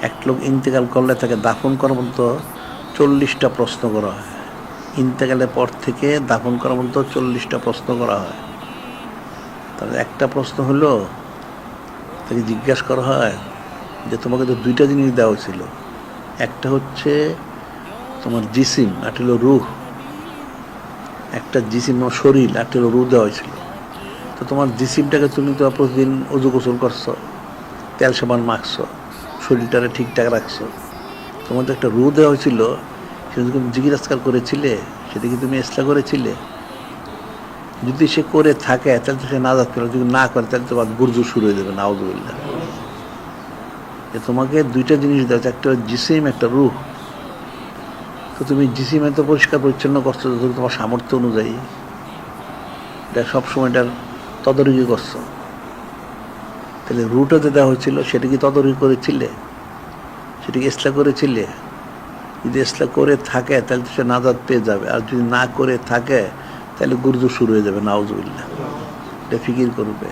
এক লোক ইন্তেকাল করলে তাকে দাফন করার মতো 40টা প্রশ্ন করা হয়। ইন্তেকালের পর থেকে দাফন করার মতো 40টা প্রশ্ন করা হয়। তাহলে একটা প্রশ্ন হলো, তাকে জিজ্ঞাসা করা হয় যে তোমাকে তো দুইটা জিনিস দেওয়া হয়েছিল, একটা হচ্ছে তোমার জিসিম, একটা হলো রুহ। একটা জিসিম তোমার শরীর, একটা হলো রুহ দেওয়া হয়েছিল। তো তোমার জিসিমটাকে তুমি তো প্রতিদিন উজু গোসল করছো, তেল সাবান মাখছো, শরীরটাকে ঠিকঠাক রাখছো। তোমার তো একটা রুহ দেওয়া হয়েছিল, সেটা তুমি জিজ্ঞাসকার করেছিলে, সেটা কি তুমি ইসলাম করেছিলে? যদি সে করে থাকে তাহলে তো সে নাজাত পেল, যদি না করে তাহলে তোমার গুরজু শুরু হয়ে যাবে, নাউজুবিল্লাহ। যে তোমাকে দুইটা জিনিস দেওয়া হচ্ছে, একটা জিসিম, একটা রুহ। তো তুমি জিসিমে তো পরিষ্কার পরিচ্ছন্ন করছো তোমার সামর্থ্য অনুযায়ী, এটা সবসময় এটার তদারকি করছো। তাহলে রুটাতে দেওয়া হয়েছিল, সেটা কি তদারকি করেছিলে? সেটা কি ইসলাম করেছিলে? যদি ইসলাম করে থাকে তাহলে তো সে নাজাত পেয়ে যাবে, আর যদি না করে থাকে তাহলে গুরজু শুরু হয়ে যাবে, নাউজুবিল্লাহ। এটা ফিকির করবে।